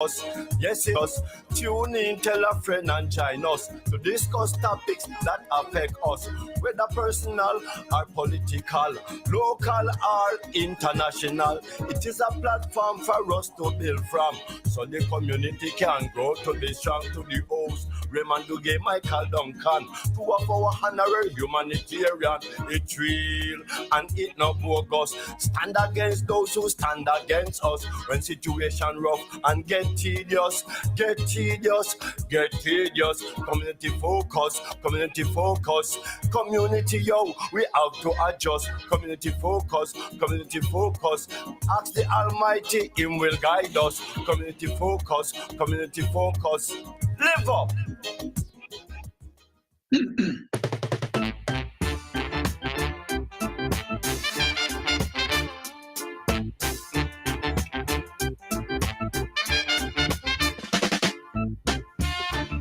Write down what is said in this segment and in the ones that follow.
us. Yes, it does. Tune in, tell a friend and join us to discuss topics that affect us, whether personal or political, local or international. It is a platform for us to build from, so the community can grow to be strong. To the host, Raymond Duguay, Michael Duncan, two of our honorary humanitarian. It's real and it not bogus. Stand against those who stand against us when situation rough and get tedious. Community focus, community, yo, we have to adjust. Community focus. Ask the Almighty, Him will guide us. Community focus. Live up.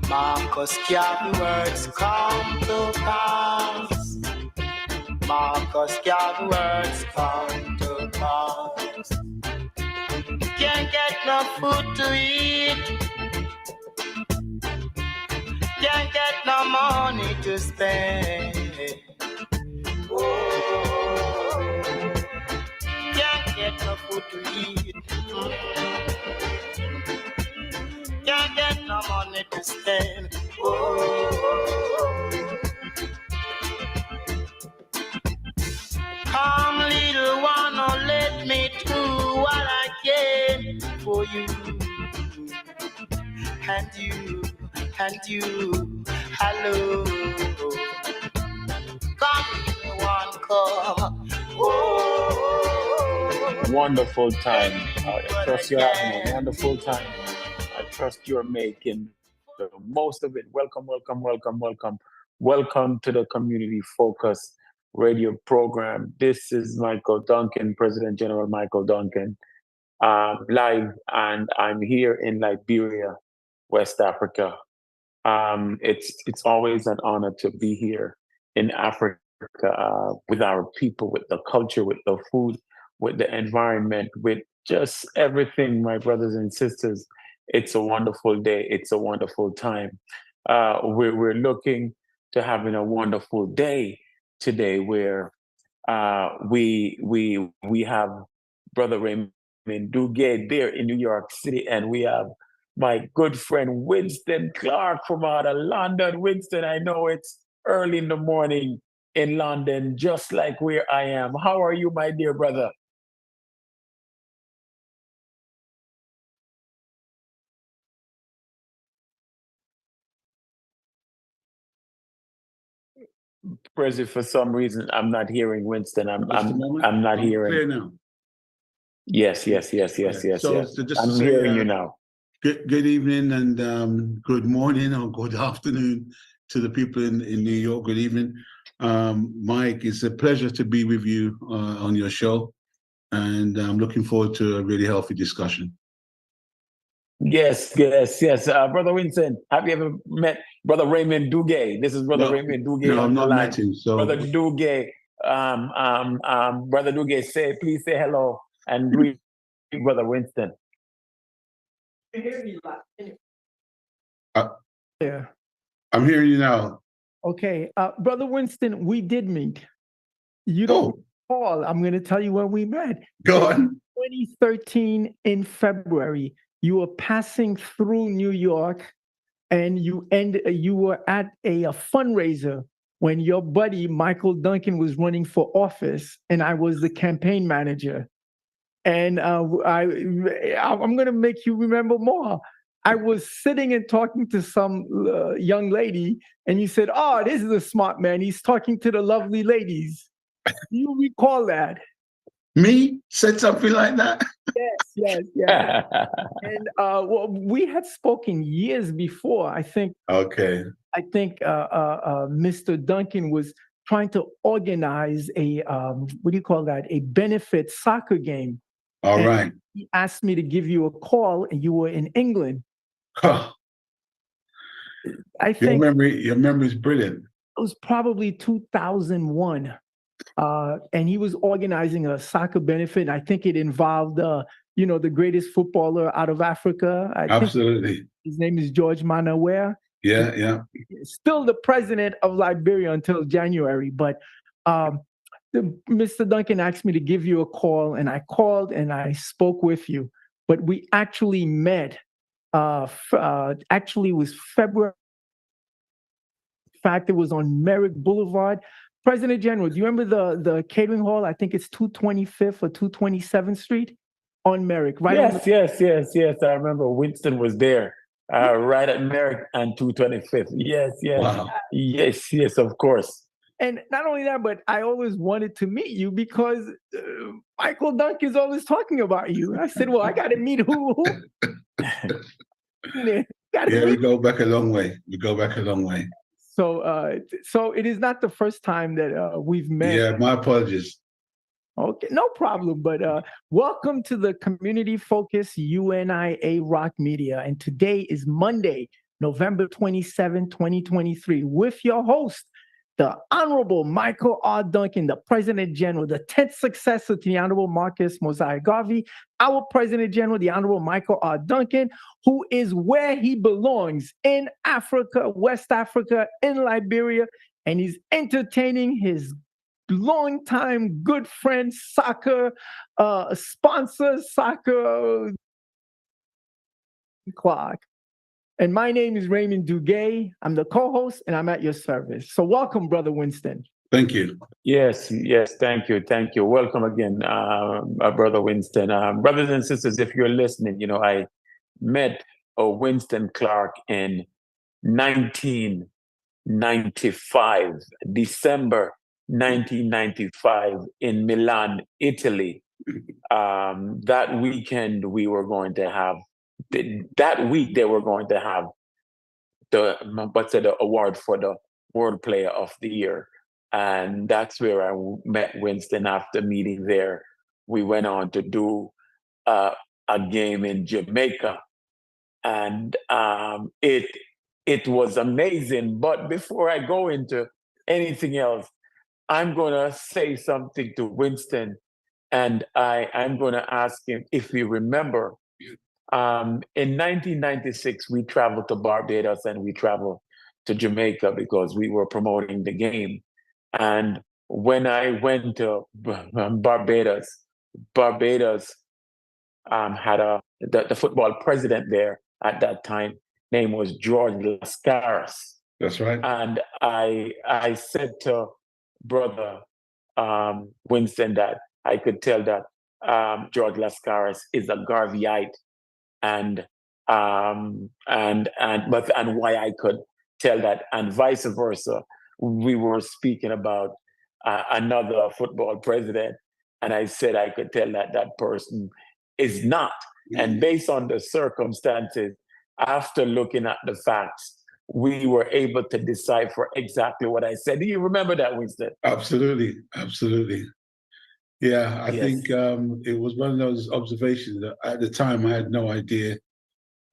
Marcus Garvey words come to pass. Marcus Garvey words come to pass. Can't get no food to eat. Can't get no money to spend. Oh, can't get no food to eat. Can't get no money to spend. Oh. Come, little one, oh, let me do what I can for you. And you, hello. Come, little one, come. Oh. Wonderful time. I trust you're having a wonderful time. I trust you're making the most of it. Welcome to the Community Focus radio program. This is Michael Duncan, President General Michael Duncan, live, and I'm here in Liberia, West Africa. It's always an honor to be here in Africa with our people, with the culture, with the food, with the environment, with just everything, my brothers and sisters. It's a wonderful day. It's a wonderful time. We're looking to having a wonderful day today, where we have Brother Raymond Duguay there in New York City, and we have my good friend Winston Clark from out of London. Winston, I know it's early in the morning in London, just like where I am. How are you, my dear brother? President, for some reason, I'm not hearing Winston. I'm not hearing. Clear now. Yes. So just I'm to say, hearing you now. Good evening and good morning or good afternoon to the people in New York. Good evening. Mike, it's a pleasure to be with you on your show, and I'm looking forward to a really healthy discussion. Yes. Brother Winston, have you ever met Brother Raymond Duguay? This is Brother Raymond Duguay. No, I've not met him. So, Brother Duguay, Brother Duguay, please say hello and greet Brother Winston. Yeah. I'm hearing you now. Okay, Brother Winston, we did meet. You don't recall. I'm going to tell you when we met. Go on. 2013 in February. You were passing through New York, and you were at a fundraiser when your buddy Michael Duncan was running for office, and I was the campaign manager. And I'm going to make you remember more. I was sitting and talking to some young lady, and you said, "Oh, this is a smart man. He's talking to the lovely ladies." Do you recall that? Me said something like that? Yes. And well, we had spoken years before. I think. Okay. I think Mr. Duncan was trying to organize a a benefit soccer game. All right. He asked me to give you a call, and you were in England. Huh. I think your memory is brilliant. It was probably 2001. And he was organizing a soccer benefit. I think it involved the greatest footballer out of Africa. I think Absolutely. his name is George Manawer. Yeah. Still the president of Liberia until January. But Mr. Duncan asked me to give you a call, and I called and I spoke with you. But we actually met. Actually, it was February. In fact, it was on Merrick Boulevard. President General, do you remember the catering hall? I think it's 225th or 227th Street on Merrick, right? Yes. I remember Winston was there, right at Merrick and 225th. Yes. Wow. Yes, of course. And not only that, but I always wanted to meet you because Michael Duncan is always talking about you. I said, well, I got to meet who? We go back a long way. So it is not the first time that we've met. Yeah, my apologies. Okay, no problem. But welcome to the community-focused UNIA Rock Media. And today is Monday, November 27, 2023, with your host, the Honorable Michael R. Duncan, the President General, the 10th successor to the Honorable Marcus Mosiah Garvey, our President General, the Honorable Michael R. Duncan, who is where he belongs, in Africa, West Africa, in Liberia, and he's entertaining his longtime good friend, soccer sponsor, soccer Clark. And my name is Raymond Duguay. I'm the co-host, and I'm at your service. So welcome, Brother Winston. Thank you. Yes, thank you. Welcome again, Brother Winston. Brothers and sisters, if you're listening, I met Winston Clark in 1995, December 1995 in Milan, Italy. That weekend we were going to have, that week they were going to have the award for the World Player of the Year. And that's where I met Winston. After meeting there, we went on to do a game in Jamaica. And it was amazing. But before I go into anything else, I'm going to say something to Winston. And I'm going to ask him if he remember. In 1996, we traveled to Barbados and we traveled to Jamaica because we were promoting the game. And when I went to Barbados had the football president there at that time. Name was George Lascaris. That's right. And I said to Brother Winston that I could tell that George Lascaris is a Garveyite. And why I could tell that, and vice versa. We were speaking about another football president, and I said I could tell that person is not. Mm-hmm. And based on the circumstances, after looking at the facts, we were able to decipher exactly what I said. Do you remember that, Winston? Absolutely. Yeah, I think it was one of those observations that at the time I had no idea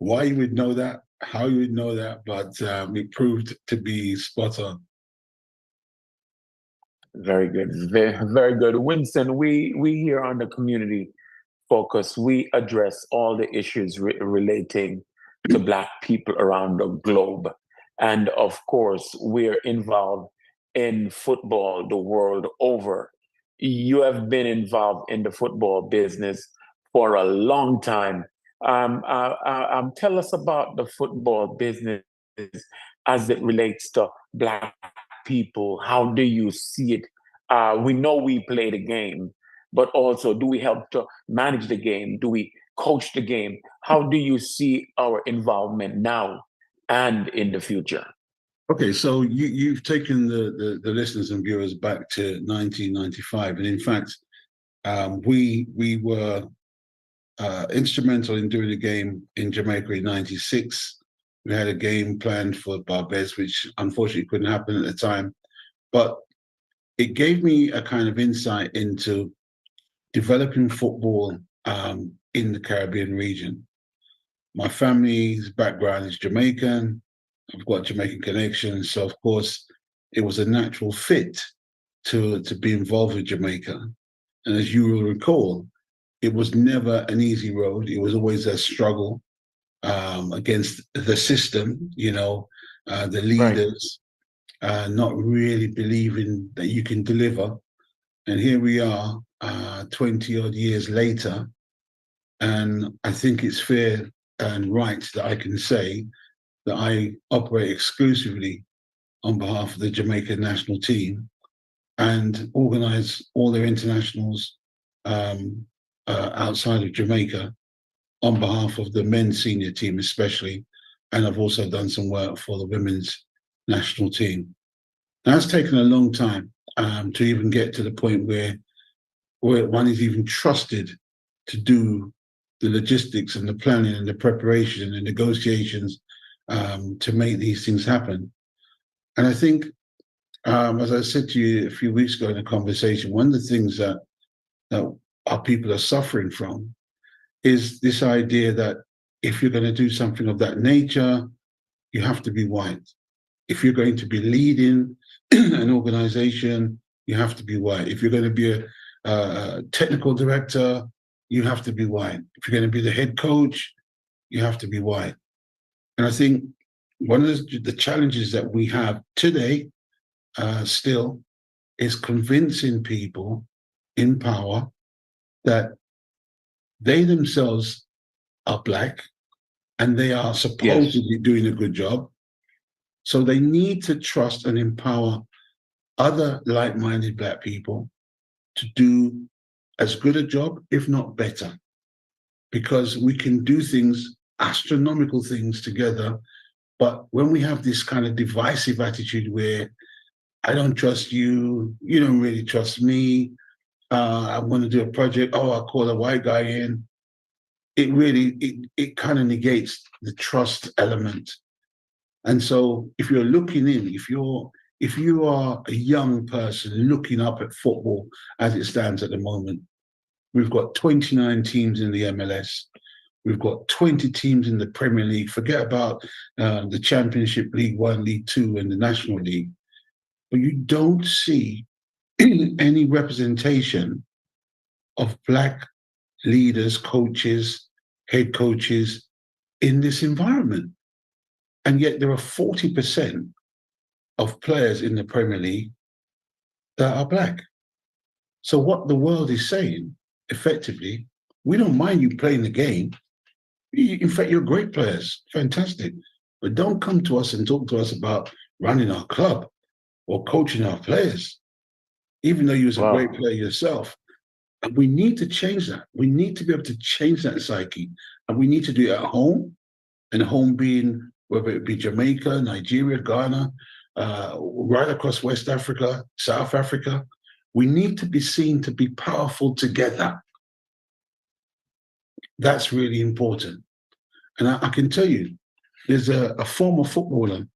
why you would know that, how you would know that, but it proved to be spot on. Very good, very good. Winston, we here on the Community Focus, we address all the issues relating to Black people around the globe. And of course, we're involved in football the world over. You have been involved in the football business for a long time. Tell us about the football business as it relates to Black people. How do you see it? We know we play the game, but also do we help to manage the game? Do we coach the game? How do you see our involvement now and in the future? Okay, so you've taken the listeners and viewers back to 1995, and in fact, we were instrumental in doing a game in Jamaica in '96. We had a game planned for Barbados, which unfortunately couldn't happen at the time, but it gave me a kind of insight into developing football in the Caribbean region. My family's background is Jamaican. I've got Jamaican connections, so of course it was a natural fit to be involved with Jamaica. And as you will recall, it was never an easy road. It was always a struggle against the system, the Right. leaders not really believing that you can deliver. And here we are, 20 odd years later. And I think it's fair and right that I can say that I operate exclusively on behalf of the Jamaican national team and organize all their internationals outside of Jamaica on behalf of the men's senior team, especially. And I've also done some work for the women's national team. Now, it's taken a long time to even get to the point where one is even trusted to do the logistics and the planning and the preparation and the negotiations to make these things happen. And I think, as I said to you a few weeks ago in a conversation, one of the things that our people are suffering from is this idea that if you're going to do something of that nature, you have to be white. If you're going to be leading an organization, you have to be white. If you're going to be a technical director, you have to be white. If you're going to be the head coach, you have to be white. And I think one of the challenges that we have today still is convincing people in power that they themselves are Black and they are supposedly doing a good job. So they need to trust and empower other like-minded Black people to do as good a job, if not better, because we can do things, astronomical things together. But when we have this kind of divisive attitude where I don't trust you, you don't really trust me, I want to do a project, I'll call a white guy in, it kind of negates the trust element. And so if you're looking in, if you are a young person looking up at football as it stands at the moment, we've got 29 teams in the MLS. We've got 20 teams in the Premier League. Forget about the Championship, League One, League Two, and the National League. But you don't see any representation of Black leaders, coaches, head coaches in this environment. And yet there are 40% of players in the Premier League that are Black. So what the world is saying, effectively, we don't mind you playing the game. In fact, you're great players, fantastic. But don't come to us and talk to us about running our club or coaching our players, even though you was a great player yourself. And we need to change that. We need to be able to change that psyche. And we need to do it at home, and home being, whether it be Jamaica, Nigeria, Ghana, right across West Africa, South Africa. We need to be seen to be powerful together. That's really important. And I can tell you, there's a former footballer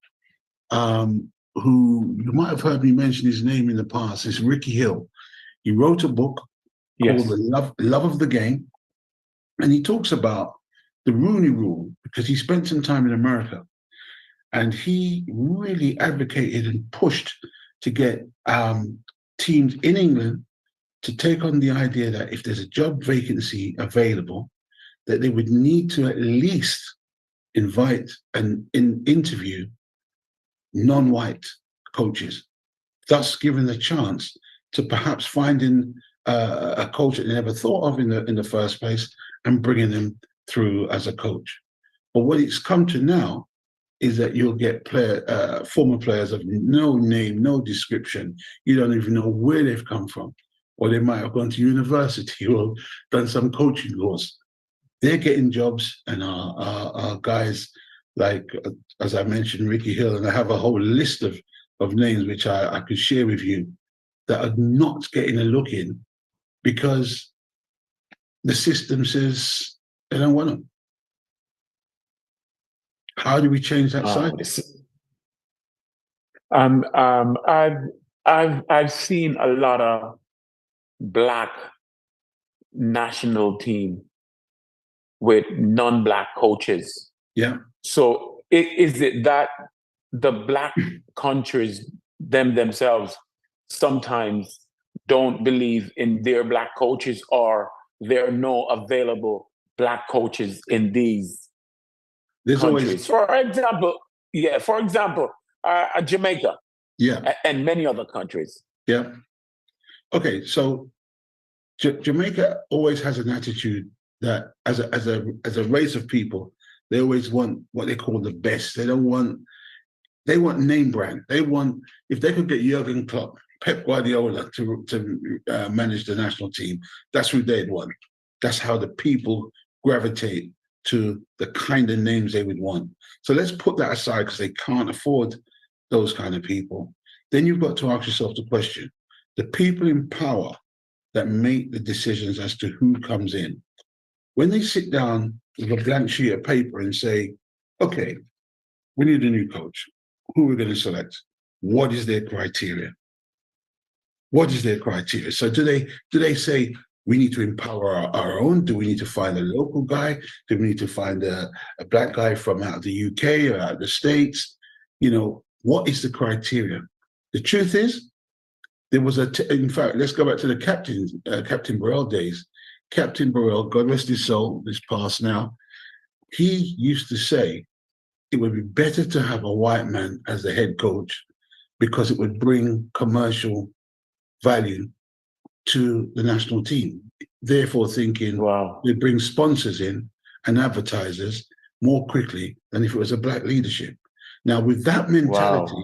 who, you might have heard me mention his name in the past. It's Ricky Hill. He wrote a book called The Love of the Game. And he talks about the Rooney Rule because he spent some time in America. And he really advocated and pushed to get teams in England to take on the idea that if there's a job vacancy available, that they would need to at least invite and interview non-white coaches, thus giving the chance to perhaps finding a coach that they never thought of in the first place and bringing them through as a coach. But what it's come to now is that you'll get former players of no name, no description. You don't even know where they've come from, or they might have gone to university or done some coaching course. They're getting jobs, and our guys, like, as I mentioned, Ricky Hill, and I have a whole list of names which I could share with you, that are not getting a look in because the system says they don't want them. How do we change that cycle? I've seen a lot of Black national team with non-Black coaches. Yeah. So is it that the Black countries themselves sometimes don't believe in their Black coaches, or there are no available Black coaches in these There's countries. always, For example, Jamaica yeah, and many other countries. yeah. Okay, so Jamaica always has an attitude that as a race of people, they always want what they call the best. They want name brand. They want, if they could get Jurgen Klopp, Pep Guardiola to manage the national team, that's who they'd want. That's how the people gravitate to the kind of names they would want. So let's put that aside because they can't afford those kind of people. Then you've got to ask yourself the question, the people in power that make the decisions as to who comes in, when they sit down with a blank sheet of paper and say, okay, we need a new coach, who are we going to select? What is their criteria? What is their criteria? So do they say we need to empower our own? Do we need to find a local guy? Do we need to find a Black guy from out of the UK or out of the States? You know, what is the criteria? The truth is, there was in fact, let's go back to the Captain Burrell days. Captain Burrell, God rest his soul, this past now, he used to say it would be better to have a white man as the head coach because it would bring commercial value to the national team. Therefore thinking, Wow, it brings sponsors in and advertisers more quickly than if it was a Black leadership. Now, with that mentality,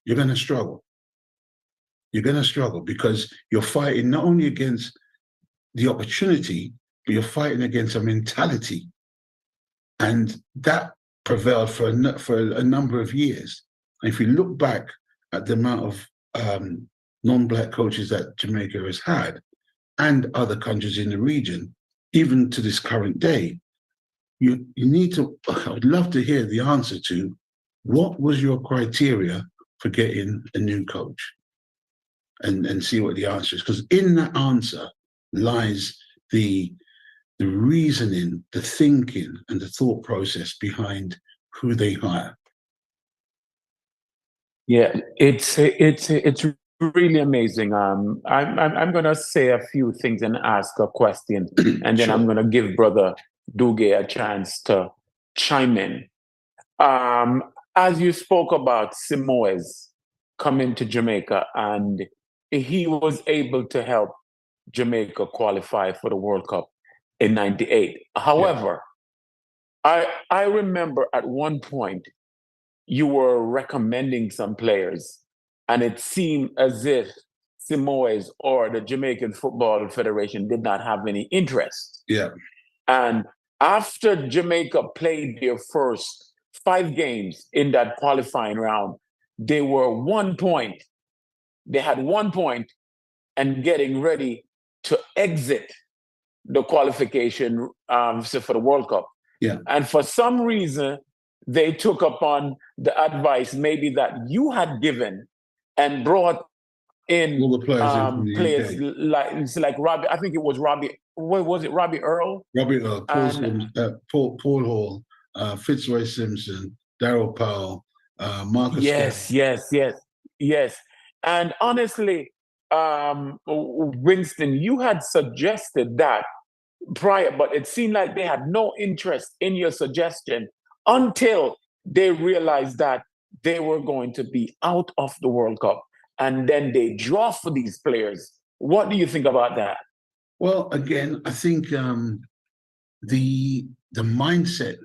you're going to struggle. You're going to struggle because you're fighting not only against the opportunity, but you're fighting against a mentality. And that prevailed for a number of years. And if you look back at the amount of non-Black coaches that Jamaica has had and other countries in the region, even to this current day, you need to, I would love to hear the answer to, what was your criteria for getting a new coach? And see what the answer is. Because in that answer lies the reasoning, the thinking, and the thought process behind who they hire. yeah, it's really amazing. I'm gonna say a few things and ask a question, and then Sure. I'm gonna give Brother Duge a chance to chime in. As you spoke about Simoes coming to Jamaica, and he was able to help Jamaica qualify for the World Cup in '98. However, I remember at one point you were recommending some players, and it seemed as if Simoes or the Jamaican Football Federation did not have any interest. Yeah. And after Jamaica played their first 5 games in that qualifying round, they were 1 point. They had 1 point and getting ready to exit the qualification for the World Cup. Yeah. And for some reason, they took upon the advice maybe that you had given and brought in All the players, like Robbie. I think it was Robbie. What was it? Robbie Earl? Robbie Earl, Paul Hall, Fitzroy Simpson, Darryl Powell, Marcus. Yes. And honestly, Winston, you had suggested that prior, but it seemed like they had no interest in your suggestion until they realized that they were going to be out of the World Cup, and then they draw for these players. What do you think about that? Well, again, I think the mindset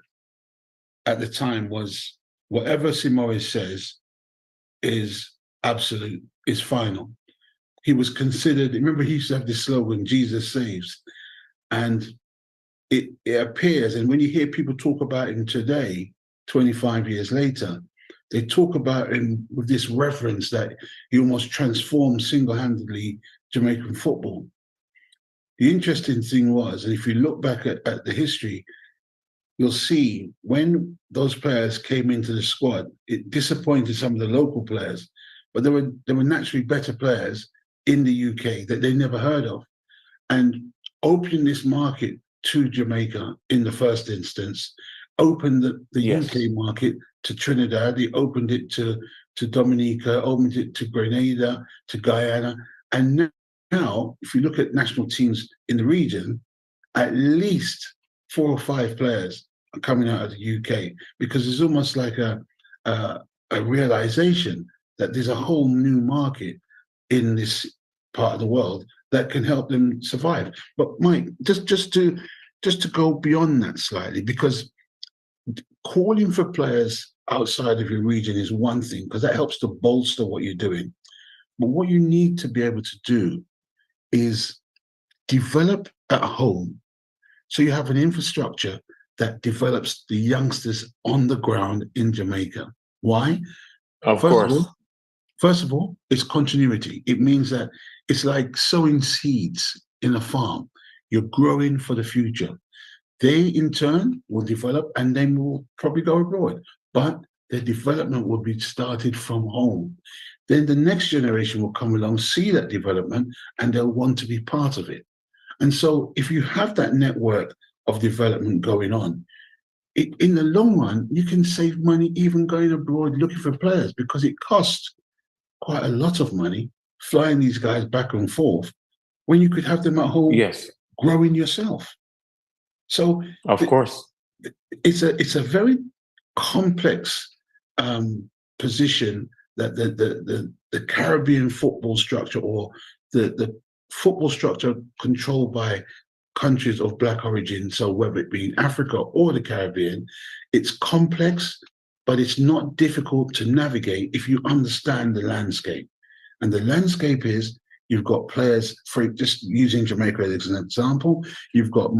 at the time was whatever Simoes says is absolute, is final. He was considered, remember he used to have this slogan, Jesus saves. And it appears, and when you hear people talk about him today, 25 years later, they talk about him with this reference that he almost transformed single-handedly Jamaican football. The interesting thing was, and if you look back at the history, you'll see when those players came into the squad, it disappointed some of the local players, but there were naturally better players in the UK that they never heard of. And opening this market to Jamaica in the first instance, opened the Yes. UK market to Trinidad, it opened it to Dominica, opened it to Grenada, to Guyana, and now now, if you look at national teams in the region, at least 4 or 5 players are coming out of the UK, because it's almost like a realization that there's a whole new market in this part of the world that can help them survive. But Mike, just to go beyond that slightly, because calling for players outside of your region is one thing, because that helps to bolster what you're doing. But what you need to be able to do is develop at home, so you have an infrastructure that develops the youngsters on the ground in Jamaica. Why? Of course. First of all, it's continuity. It means that it's like sowing seeds in a farm. You're growing for the future. They, in turn, will develop and then will probably go abroad. But their development will be started from home. Then the next generation will come along, see that development, and they'll want to be part of it. And so if you have that network of development going on, in the long run, you can save money even going abroad looking for players, because it costs quite a lot of money flying these guys back and forth when you could have them at home, Yes, growing yourself. So of course. it's a very complex position that the Caribbean football structure, or the football structure controlled by countries of Black origin, so whether it be in Africa or the Caribbean, it's complex, but it's not difficult to navigate if you understand the landscape. And the landscape is, you've got players, for just using Jamaica as an example, you've got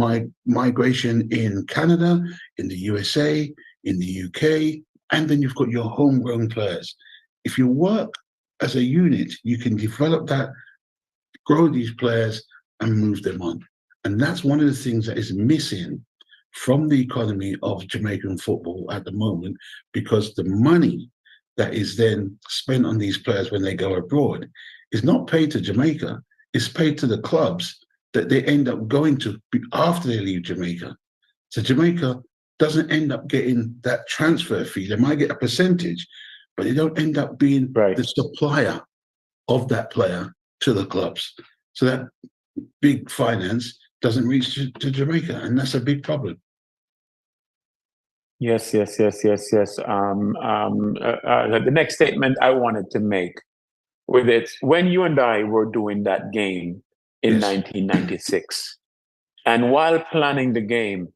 migration in Canada, in the USA, in the UK, and then you've got your homegrown players. If you work as a unit, you can develop that, grow these players, and move them on. And that's one of the things that is missing from the economy of Jamaican football at the moment, because the money that is then spent on these players when they go abroad is not paid to Jamaica, it's paid to the clubs that they end up going to after they leave Jamaica. So Jamaica doesn't end up getting that transfer fee. They might get a percentage, but they don't end up being the supplier of that player to the clubs. So that big finance doesn't reach to Jamaica, and that's a big problem. Yes. The next statement I wanted to make with it, when you and I were doing that game in 1996, and while planning the game,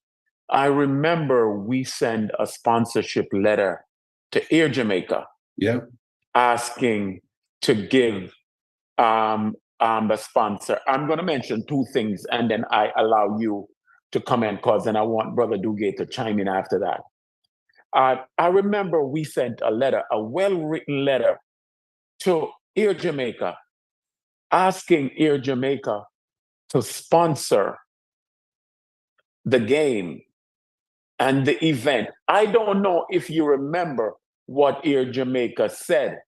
I remember we sent a sponsorship letter to Air Jamaica, asking to give the sponsor. I'm going to mention 2 things, and then I allow you to comment, because then I want Brother Dugay to chime in after that. I remember we sent a letter, a well-written letter, to Air Jamaica, asking Air Jamaica to sponsor the game and the event. I don't know if you remember what Air Jamaica said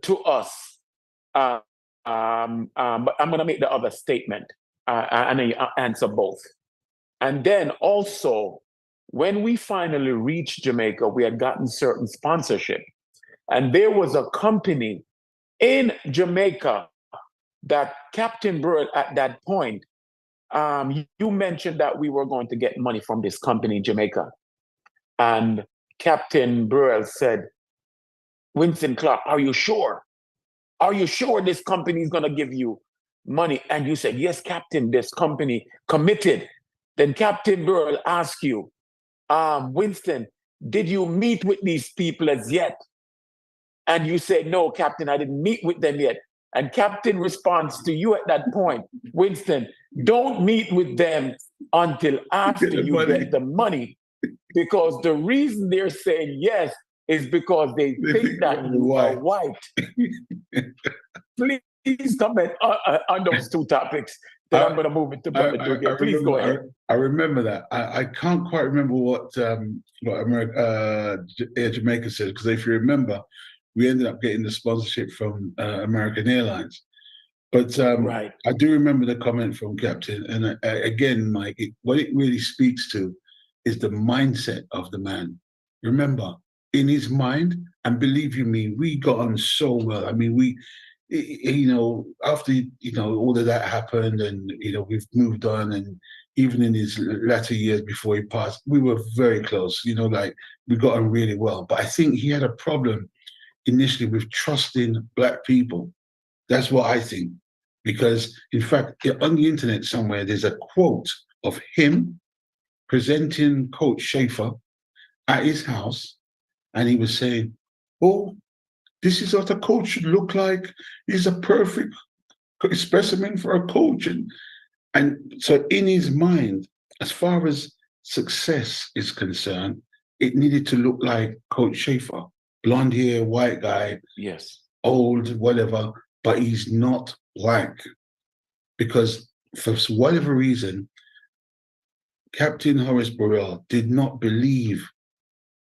to us, but I'm going to make the other statement, and then you answer both. And then also, when we finally reached Jamaica, we had gotten certain sponsorship. And there was a company in Jamaica that Captain Burrell, at that point, you mentioned that we were going to get money from this company in Jamaica. And Captain Burrell said, Winston Clark, are you sure? Are you sure this company is going to give you money? And you said, yes, Captain, this company committed. Then Captain Burrell asked you, Winston, did you meet with these people as yet? And you said, no, Captain, I didn't meet with them yet. And Captain responds to you at that point, Winston, don't meet with them until after you get the money, because the reason they're saying yes is because they think that you are white. Please comment on those 2 topics. Then I'm going to move into Brother Dugay. Please go ahead. I remember that. I can't quite remember what Air Jamaica said, because if you remember, we ended up getting the sponsorship from American Airlines. But I do remember the comment from Captain. And again, Mike, what it really speaks to is the mindset of the man. Remember, in his mind, and believe you me, we got on so well. I mean, after all of that happened, and we've moved on, and even in his latter years before he passed, we were very close. Like we got on really well. But I think he had a problem initially with trusting Black people. That's what I think, because in fact, on the internet somewhere, there's a quote of him presenting Coach Schaefer at his house, and he was saying, "Oh, this is what a coach should look like. He's a perfect specimen for a coach." And so in his mind, as far as success is concerned, it needed to look like Coach Schaefer. Blonde hair, white guy, Yes, old, whatever, but he's not Black. Because for whatever reason, Captain Horace Burrell did not believe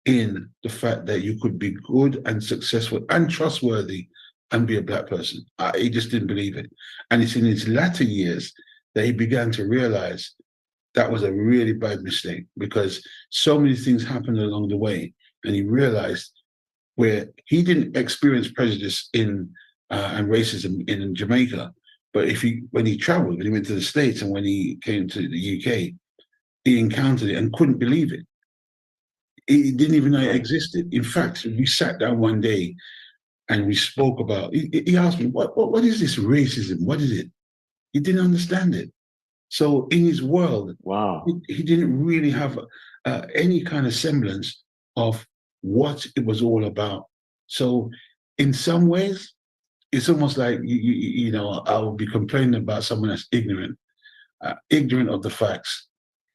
in the fact that you could be good and successful and trustworthy and be a Black person. He just didn't believe it. And it's in his latter years that he began to realize that was a really bad mistake, because so many things happened along the way. And he realized where he didn't experience prejudice and racism in Jamaica, but when he traveled, when he went to the States and when he came to the UK, he encountered it and couldn't believe it. He didn't even know it existed. In fact, we sat down one day and we spoke about, he asked me, what is this racism? What is it? He didn't understand it. So in his world, wow, he didn't really have any kind of semblance of what it was all about. So in some ways, it's almost like, I would be complaining about someone that's ignorant of the facts.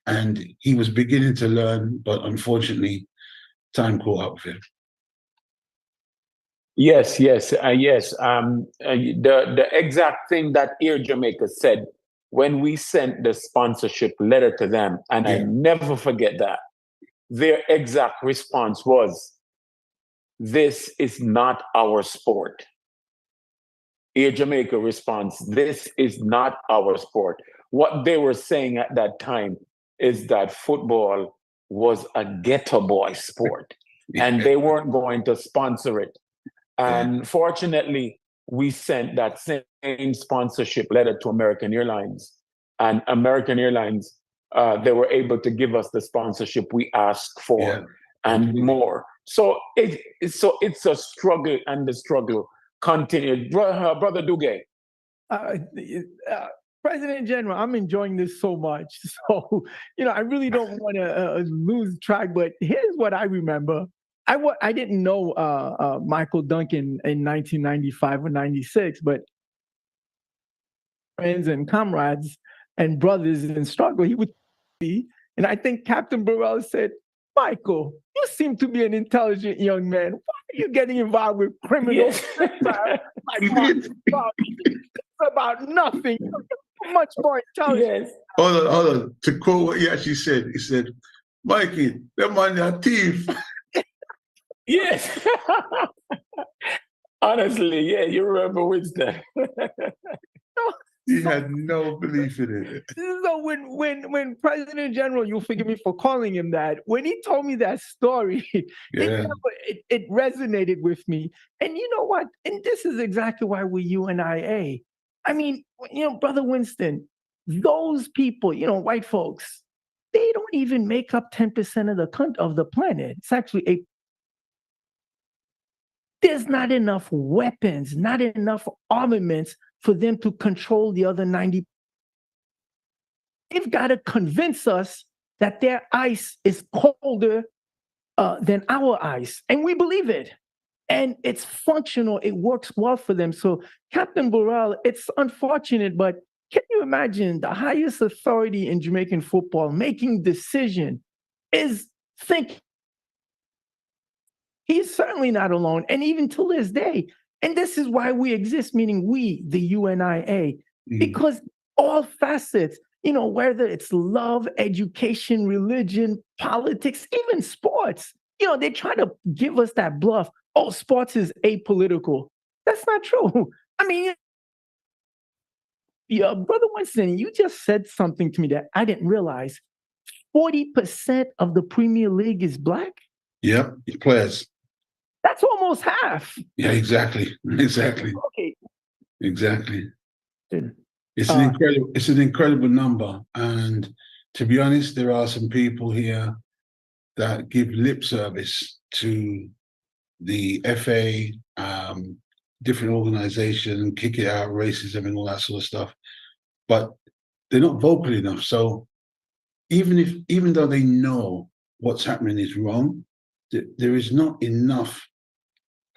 And he was beginning to learn, but unfortunately, time caught up with him. Yes. The exact thing that Air Jamaica said when we sent the sponsorship letter to them, and I never forget that. Their exact response was, "This is not our sport." Air Jamaica response, "This is not our sport." What they were saying at that time is that football was a ghetto boy sport and they weren't going to sponsor it. And fortunately, we sent that same sponsorship letter to American Airlines, and American Airlines, they were able to give us the sponsorship we asked for and more. So it's a struggle, and the struggle continued. Brother Duguay. President General, I'm enjoying this so much. So, I really don't want to lose track, but here's what I remember. I didn't know Michael Duncan in 1995 or 96, but friends and comrades and brothers in struggle, he would be. And I think Captain Burrell said, "Michael, you seem to be an intelligent young man. Why are you getting involved with criminals?" It's about nothing. Much more intelligent. Hold on. To quote what he actually said, he said, "Mikey, them man are thief." Yes. Honestly, you remember Winston. He had no belief in it. So when President General, you'll forgive me for calling him that, when he told me that story, it resonated with me. And you know what? And this is exactly why we're UNIA. I mean, Brother Winston, those people, white folks, they don't even make up 10% of the planet. It's actually there's not enough weapons, not enough armaments for them to control the other 90. They've got to convince us that their ice is colder than our ice. And we believe it. And it's functional. It works well for them. So Captain Burrell, it's unfortunate, but can you imagine the highest authority in Jamaican football making decision is thinking? He's certainly not alone. And even till this day, and this is why we exist, meaning we, the UNIA, because all facets, whether it's love, education, religion, politics, even sports, they try to give us that bluff. Oh, sports is apolitical. That's not true. I mean, Brother Winston, you just said something to me that I didn't realize. 40% of the Premier League is Black? Yep, players. That's almost half. Yeah, exactly. Okay. Exactly. Mm. It's an incredible number. And to be honest, there are some people here that give lip service to the FA, different organizations, kick it out, racism and all that sort of stuff. But they're not vocal enough. So even though they know what's happening is wrong, there is not enough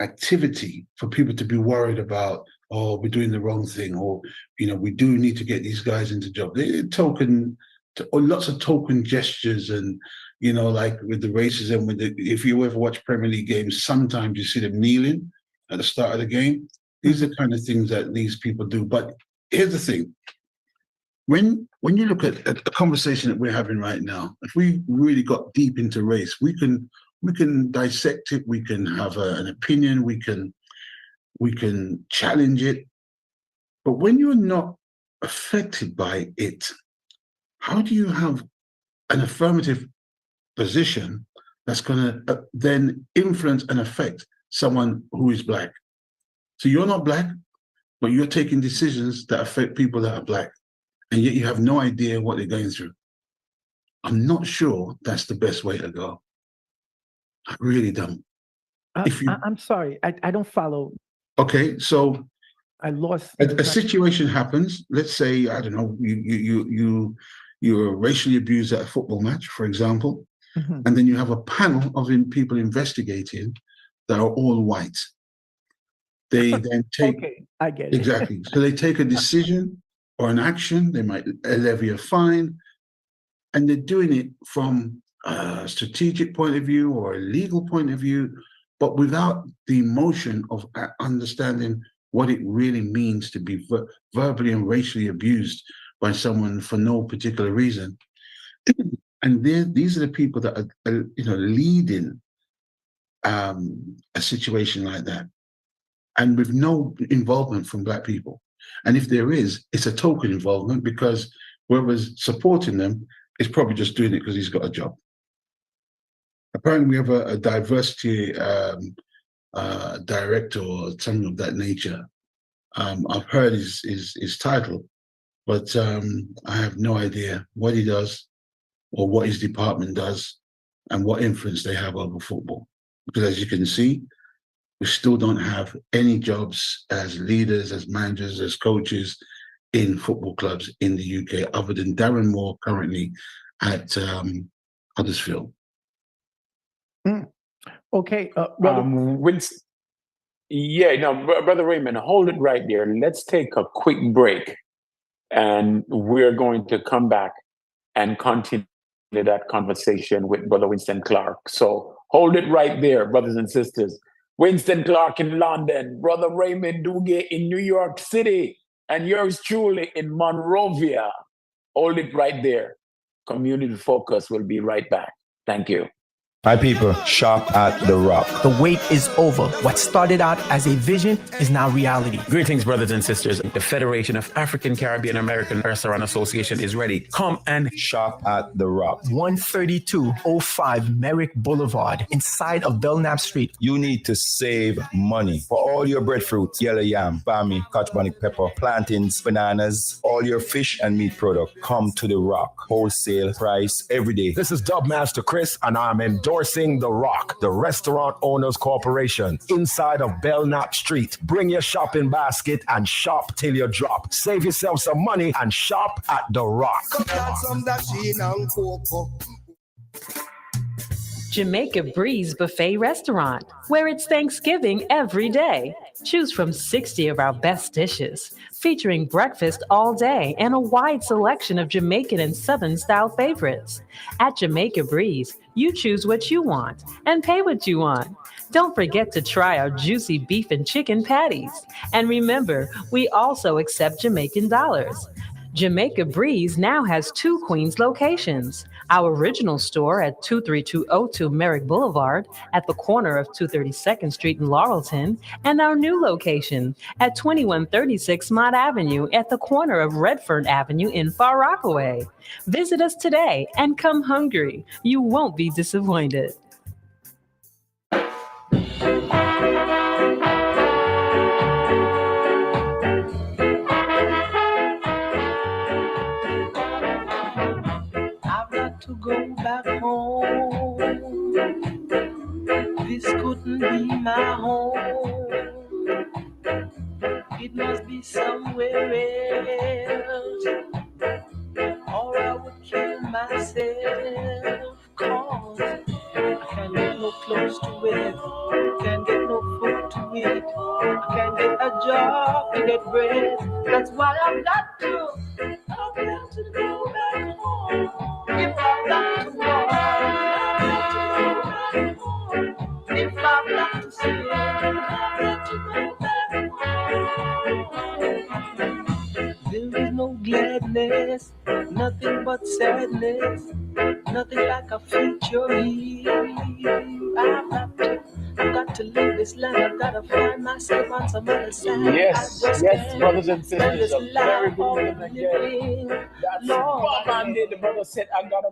activity for people to be worried about, oh, we're doing the wrong thing, or we do need to get these guys into job. Lots of token gestures, and like with the racism, if you ever watch Premier League games, sometimes you see them kneeling at the start of the game. These are the kind of things that these people do. But here's the thing. When you look at a conversation that we're having right now, if we really got deep into race, we can dissect it. We can have an opinion. We can challenge it. But when you're not affected by it, how do you have an affirmative position that's going to then influence and affect someone who is Black? So you're not Black, but you're taking decisions that affect people that are Black, and yet you have no idea what they're going through. I'm not sure that's the best way to go. I really don't. I'm sorry, I don't follow. Okay, so I lost. A situation happens. Let's say, I don't know, you were racially abused at a football match, for example, and then you have a panel of people investigating that are all white. They then take. Okay, I get it. Exactly. So they take a decision or an action. They might levy a fine, and they're doing it from a strategic point of view or a legal point of view, but without the emotion of understanding what it really means to be verbally and racially abused by someone for no particular reason. And these are the people that are leading a situation like that, and with no involvement from Black people. And if there is, it's a token involvement, because whoever's supporting them is probably just doing it because he's got a job. Apparently, we have a diversity director or something of that nature. I've heard his title, but I have no idea what he does or what his department does and what influence they have over football. Because as you can see, we still don't have any jobs as leaders, as managers, as coaches in football clubs in the UK, other than Darren Moore currently at Huddersfield. Okay, Brother Raymond, hold it right there. Let's take a quick break, and we're going to come back and continue that conversation with Brother Winston Clark. So hold it right there, brothers and sisters. Winston Clark in London, Brother Raymond Duge in New York City, and yours truly in Monrovia. Hold it right there. Community Focus will be right back. Thank you. My people, shop at The Rock. The wait is over. What started out as a vision is now reality. Greetings, brothers and sisters. The Federation of African Caribbean American Restaurant Association is ready. Come and shop at The Rock. 13205 Merrick Boulevard, inside of Belknap Street. You need to save money for all your breadfruit, yellow yam, bami, Scotch bonnet pepper, plantains, bananas, all your fish and meat product. Come to The Rock. Wholesale price every day. This is Dubmaster Chris, and I'm endorsing The Rock, the Restaurant Owners Corporation, inside of Belknap Street. Bring your shopping basket and shop till you drop. Save yourself some money and shop at The Rock. Jamaica Breeze Buffet Restaurant, where it's Thanksgiving every day. Choose from 60 of our best dishes, featuring breakfast all day and a wide selection of Jamaican and Southern style favorites. At Jamaica Breeze, you choose what you want and pay what you want. Don't forget to try our juicy beef and chicken patties. And remember, we also accept Jamaican dollars. Jamaica Breeze now has 2 Queens locations. Our original store at 23202 Merrick Boulevard at the corner of 232nd Street in Laurelton, and our new location at 2136 Mott Avenue at the corner of Redfern Avenue in Far Rockaway. Visit us today and come hungry. You won't be disappointed. this couldn't be my home. It must be somewhere else, or I would kill myself. Cause I can't get no close to it, can't get no food to eat, I can't get a job to get bread. That's why I've got to go back home. If I've got to walk, if I've got to sing, I've got to go back home. There is no gladness, nothing but sadness, nothing like a future here. I've got to leave this land. I've got to find myself on some other side. Yes, I just yes, can't brothers and spend sisters, this a very life good of rhythm again. living. That's Lord, Bob man did. The brother said, I gotta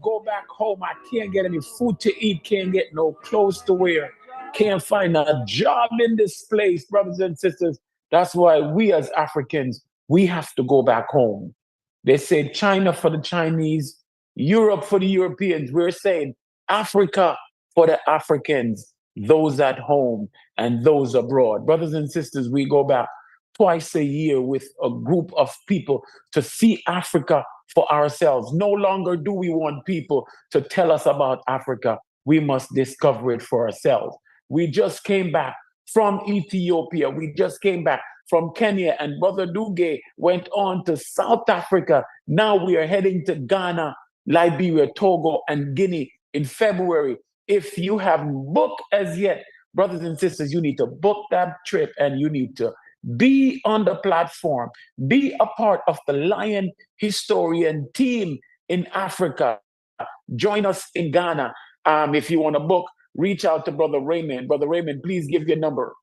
go back home. I can't get any food to eat, can't get no clothes to wear, can't find a job in this place, brothers and sisters. That's why we as Africans, we have to go back home. They say China for the Chinese, Europe for the Europeans. We're saying Africa for the Africans, those at home and those abroad. Brothers and sisters, we go back twice a year with a group of people to see Africa for ourselves. No longer do we want people to tell us about Africa. We must discover it for ourselves. We just came back from Ethiopia. We just came back from Kenya, and Brother Duge went on to South Africa. Now we are heading to Ghana, Liberia, Togo, and Guinea in February. If you haven't booked as yet, brothers and sisters, you need to book that trip and you need to be on the platform, be a part of the Lion Historian team in Africa. Join us in Ghana. If you want to book, reach out to Brother Raymond. Brother Raymond, please give your number.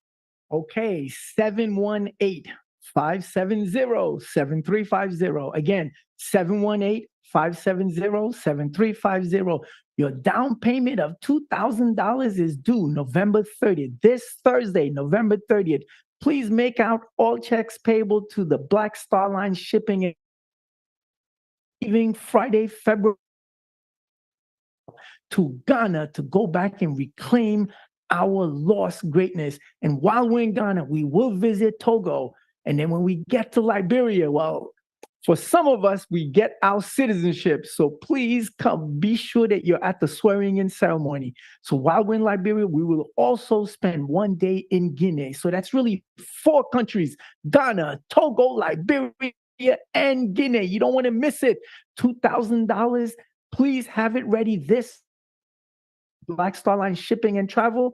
Okay, 718-570-7350. Again, 718-570-7350. Your down payment of $2,000 is due November 30th, this Thursday, November 30th. Please make out all checks payable to the Black Star Line Shipping leaving Friday, February to Ghana to go back and reclaim our lost greatness. And while we're in Ghana, we will visit Togo. And then when we get to Liberia, well, for some of us, we get our citizenship. So please come, be sure that you're at the swearing-in ceremony. So while we're in Liberia, we will also spend one day in Guinea. So that's really 4 countries: Ghana, Togo, Liberia, and Guinea. You don't want to miss it. $2,000. Please have it ready this Black Star Line Shipping and Travel.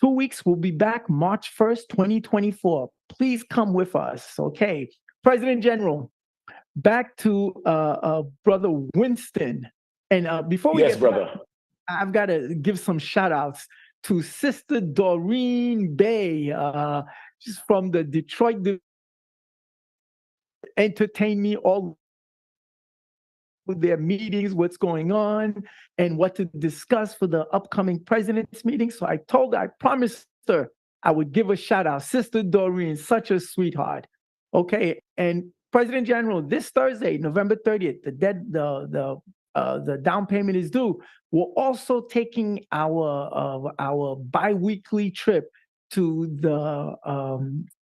2 weeks, we'll be back March 1st, 2024. Please come with us. Okay. President General, back to Brother Winston. And before we yes, get brother, back, I've got to give some shout outs to Sister Doreen Bay. She's from the Detroit, entertain me all with their meetings, what's going on, and what to discuss for the upcoming president's meeting. So I promised her I would give a shout out. Sister Doreen, such a sweetheart. Okay, and President General, this Thursday, November 30th, the down payment is due. We're also taking our bi-weekly trip to the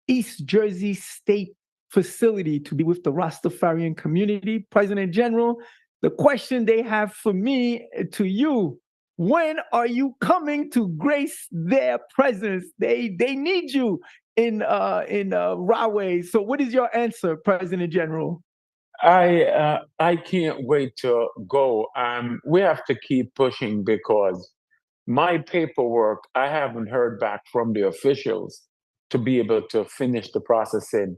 East Jersey State facility to be with the Rastafarian community. President General, the question they have for me to you: when are you coming to grace their presence? They need you in Rahway. So what is your answer, President General? I can't wait to go. We have to keep pushing because my paperwork, I haven't heard back from the officials to be able to finish the processing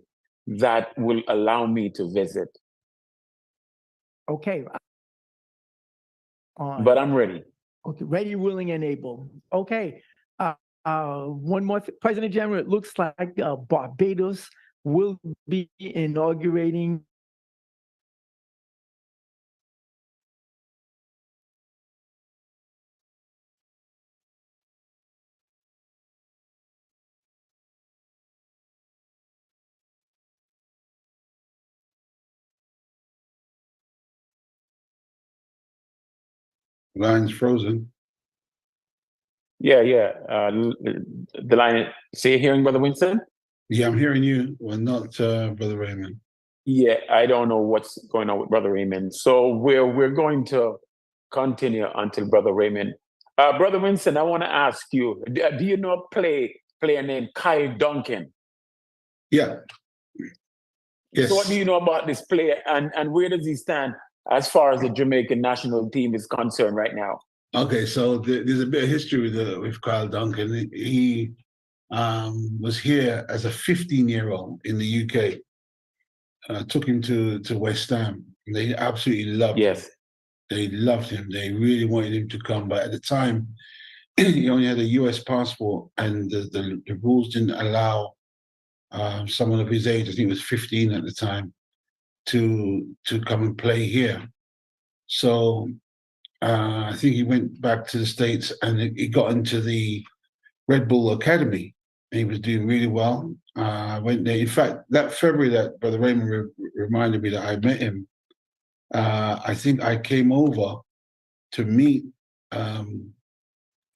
that will allow me to visit. Okay. But I'm ready. Okay, ready, willing, and able. Okay. One more President General, it looks like Barbados will be inaugurating Line's frozen. Yeah. The line. Say, hearing Brother Winston? Yeah, I'm hearing you. Well, not Brother Raymond. Yeah, I don't know what's going on with Brother Raymond. So we're going to continue until Brother Raymond. Brother Winston, I want to ask you: do you know a player named Kyle Duncan? Yeah. Yes. So what do you know about this player, and where does he stand as far as the Jamaican national team is concerned right now? Okay, so there's a bit of history with Kyle Duncan. He was here as a 15-year-old in the UK. Took him to West Ham. They absolutely loved him. They loved him. They really wanted him to come. But at the time, he only had a US passport, and the rules didn't allow someone of his age, I think he was 15 at the time, to come and play here. So I think he went back to the States, and he got into the Red Bull Academy. And he was doing really well. Went there. In fact, that February that Brother Raymond reminded me that I met him, I think I came over to meet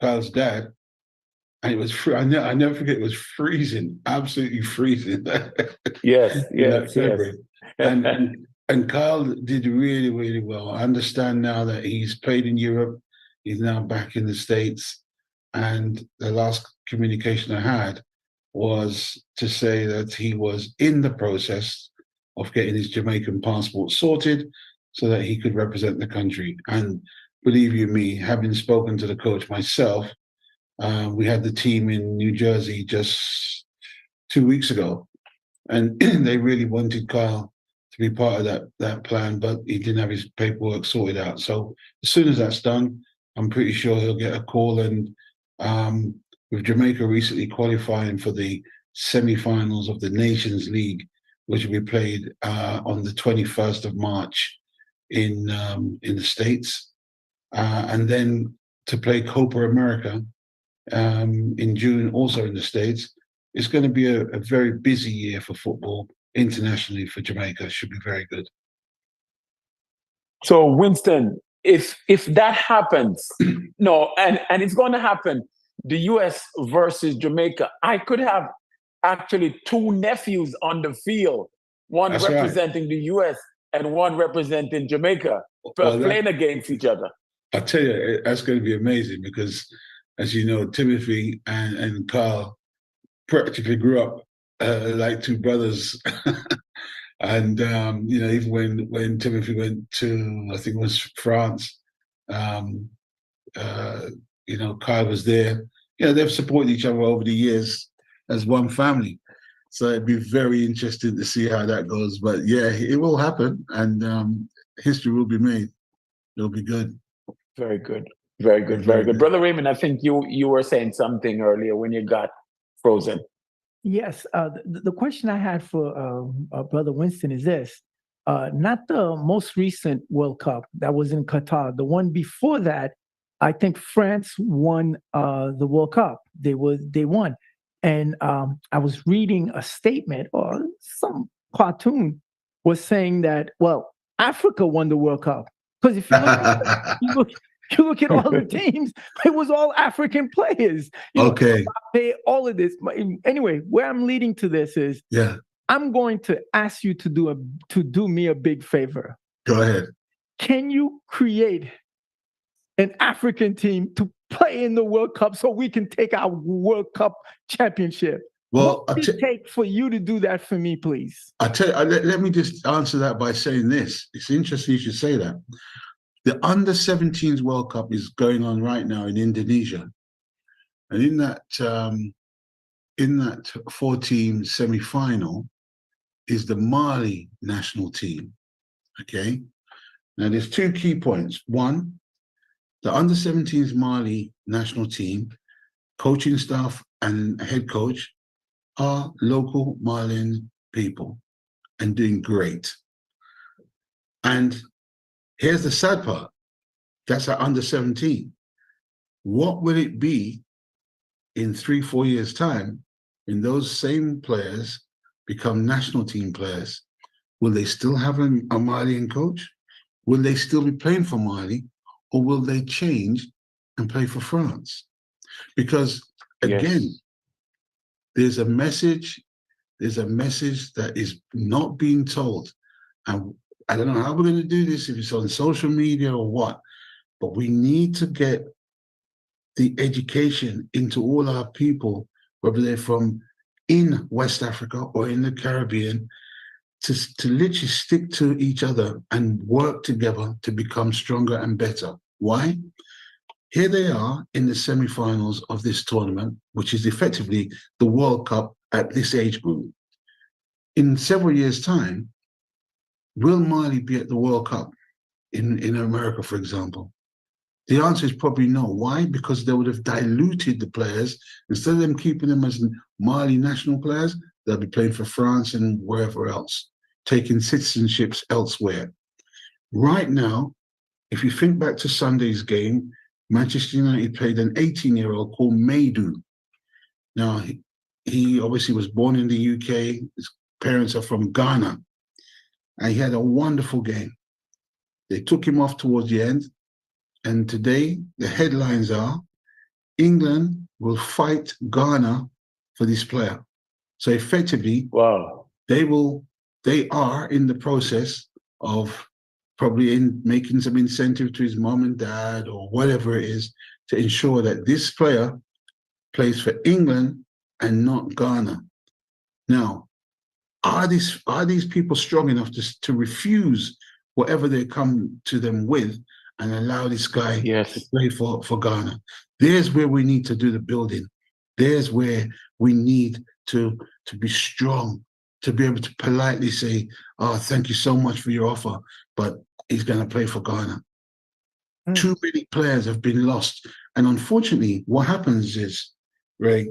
Kyle's dad, and it was I never forget, it was freezing, absolutely freezing. Yes. February. And Kyle did really, really well. I understand now that he's played in Europe. He's now back in the States. And the last communication I had was to say that he was in the process of getting his Jamaican passport sorted so that he could represent the country. And believe you me, having spoken to the coach myself, we had the team in New Jersey just 2 weeks ago, and they really wanted Kyle to be part of that plan, but he didn't have his paperwork sorted out. So as soon as that's done, I'm pretty sure he'll get a call. And with Jamaica recently qualifying for the semi-finals of the Nations League, which will be played on the 21st of March in the States, and then to play Copa America in June, also in the States. It's going to be a very busy year for football internationally for Jamaica. Should be very good. So Winston, if that happens, no, and it's going to happen, the US versus Jamaica, I could have actually two nephews on the field, one That's representing right. the US and one representing Jamaica, playing against each other. I tell you, that's going to be amazing because, as you know, Timothy and Carl practically grew up like two brothers. And, even when Timothy went to, I think it was France, Kyle was there. They've supported each other over the years as one family. So it'd be very interesting to see how that goes. But yeah, it will happen, and history will be made. It'll be good. Very good. Very good. Very good. Brother Raymond, I think you were saying something earlier when you got frozen. Yes. The question I had for Brother Winston is this. Not the most recent World Cup that was in Qatar. The one before that, I think France won the World Cup. They won. And I was reading a statement, or some cartoon was saying that, well, Africa won the World Cup. Because if you look at all the teams, it was all African players. Okay. All of this. Anyway, where I'm leading to this is, I'm going to ask you to do me a big favor. Go ahead. Can you create an African team to play in the World Cup so we can take our World Cup championship? Well, what would it take for you to do that for me, please? I tell you, let me just answer that by saying this. It's interesting you should say that. The under-17s World Cup is going on right now in Indonesia, and in that 4-team semi-final is the Mali national team. Okay, now there's two key points. One, the under-17s Mali national team, coaching staff and head coach are local Malian people and doing great. And here's the sad part. That's at under 17. What will it be in 3-4 years' time when those same players become national team players? Will they still have a Malian coach? Will they still be playing for Mali? Or will they change and play for France? Because again, Yes. there's a message that is not being told. And I don't know how we're going to do this, if it's on social media or what, but we need to get the education into all our people, whether they're from in West Africa or in the Caribbean, to literally stick to each other and work together to become stronger and better. Why? Here they are in the semi-finals of this tournament, which is effectively the World Cup at this age group. In several years' time, will Mali be at the World Cup in America, for example? The answer is probably no. Why? Because they would have diluted the players. Instead of them keeping them as Mali national players, they'll be playing for France and wherever else, taking citizenships elsewhere. Right now, if you think back to Sunday's game, Manchester United played an 18-year-old called Maidu. Now, he obviously was born in the UK. His parents are from Ghana. And he had a wonderful game. They took him off towards the end. And today, the headlines are, England will fight Ghana for this player. So effectively, wow, they are in the process of probably making some incentive to his mom and dad or whatever it is to ensure that this player plays for England and not Ghana. Now, are these people strong enough to refuse whatever they come to them with and allow this guy to play for Ghana? There's where we need to do the building. There's where we need to be strong, to be able to politely say, oh, thank you so much for your offer, but he's going to play for Ghana. Too many players have been lost. And unfortunately, what happens is, Ray,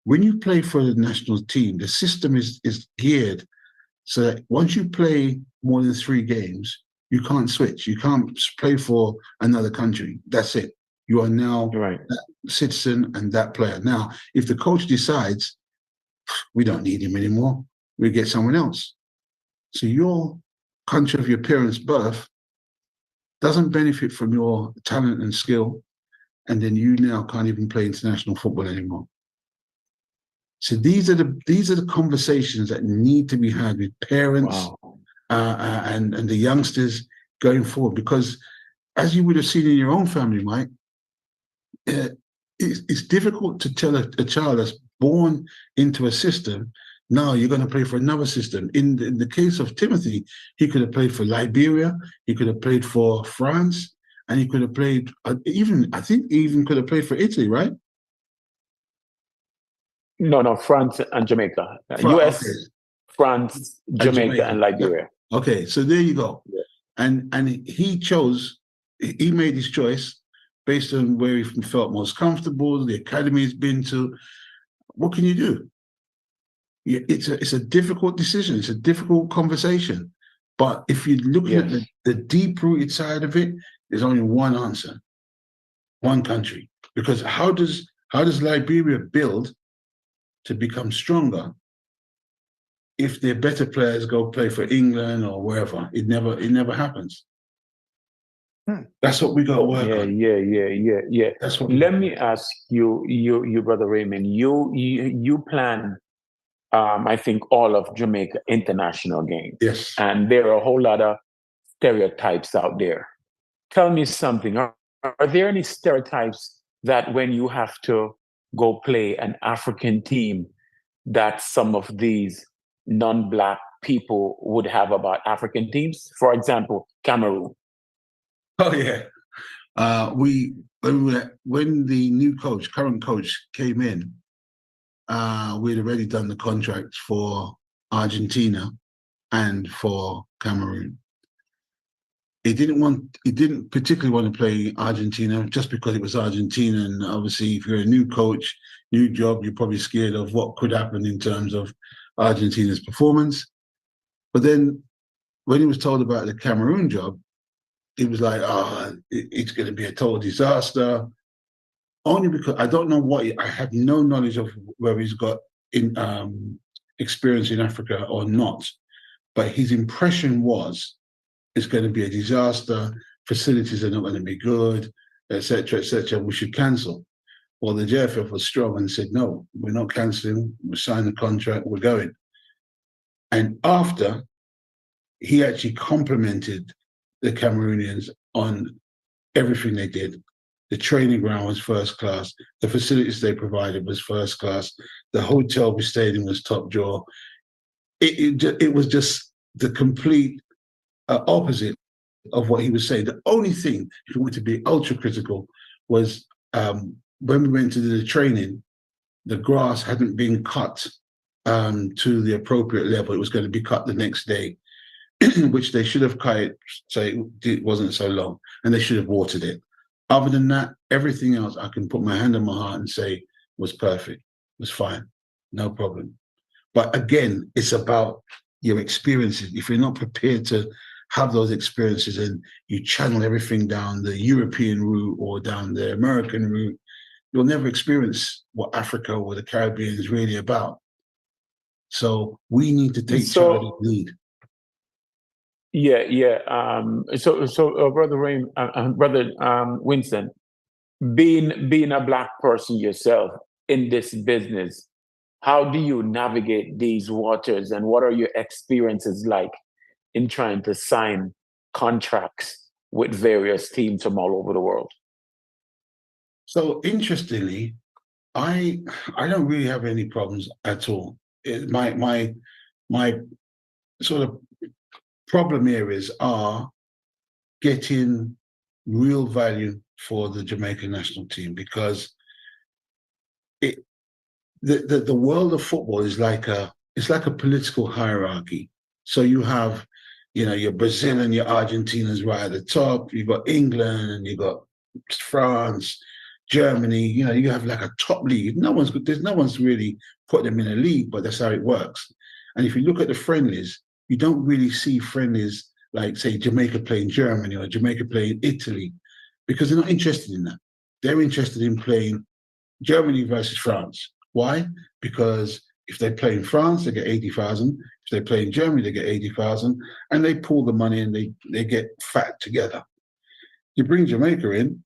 when you play for the national team, the system is geared so that once you play more than 3 games, you can't switch. You can't play for another country. That's it. You are now that citizen and that player. Now, if the coach decides, we don't need him anymore, we get someone else. So your country of your parents' birth doesn't benefit from your talent and skill, and then you now can't even play international football anymore. So these are the conversations that need to be had with parents and the youngsters going forward. Because as you would have seen in your own family, Mike, it's difficult to tell a child that's born into a system, now you're going to play for another system. In the case of Timothy, he could have played for Liberia, he could have played for France, and he could have played I think he even could have played for Italy, right? No, France and Jamaica. US, okay. France, Jamaica, and Liberia. Okay, so there you go. Yeah. And he made his choice based on where he felt most comfortable, the academy he's been to. What can you do? It's a difficult decision. It's a difficult conversation. But if you're looking at the deep-rooted side of it, there's only one answer, one country. Because how does Liberia build to become stronger if their better players go play for England or wherever? It never happens. That's what we got to work on. Yeah. That's what. Let me ask you, Brother Raymond. You plan, I think, all of Jamaica international games. Yes. And there are a whole lot of stereotypes out there. Tell me something. Are there any stereotypes that when you have to go play an African team that some of these non-Black people would have about African teams? For example, Cameroon. Oh yeah. When the current coach came in, we'd already done the contract for Argentina and for Cameroon. He didn't particularly want to play Argentina just because it was Argentina, and obviously if you're a new coach, new job, you're probably scared of what could happen in terms of Argentina's performance. But then when he was told about the Cameroon job, he was like, it's going to be a total disaster. Only because I don't know I have no knowledge of whether he's got experience in Africa or not. But his impression was it's going to be a disaster, facilities are not going to be good, etc., we should cancel. Well, the JFF was strong and said, no, we're not cancelling. We signed the contract. We're going. And after, he actually complimented the Cameroonians on everything they did. The training ground was first class. The facilities they provided was first class. The hotel we stayed in was top drawer. It was just the complete opposite of what he was saying. The only thing, if you want to be ultra critical, was when we went to do the training, the grass hadn't been cut to the appropriate level. It was going to be cut the next day, which they should have cut it so it wasn't so long, and they should have watered it. Other than that, everything else I can put my hand on my heart and say was perfect, was fine, no problem. But again, it's about your experiences. If you're not prepared to have those experiences and you channel everything down the European route or down the American route, you'll never experience what Africa or the Caribbean is really about. So we need to take charge lead. So, Brother Winston, being a Black person yourself in this business, how do you navigate these waters, and what are your experiences like in trying to sign contracts with various teams from all over the world? So interestingly, I don't really have any problems at all. My sort of problem areas are getting real value for the Jamaican national team, because the world of football is like a political hierarchy. So you have, your Brazil and your Argentina's right at the top. You've got England and you've got France, Germany. You have like a top league. There's no one's really put them in a league, but that's how it works. And if you look at the friendlies, you don't really see friendlies like, say, Jamaica playing Germany or Jamaica playing Italy, because they're not interested in that. They're interested in playing Germany versus France. Why? Because if they play in France, they get 80,000. If they play in Germany, they get 80,000, and they pool the money and they get fat together. You bring Jamaica in,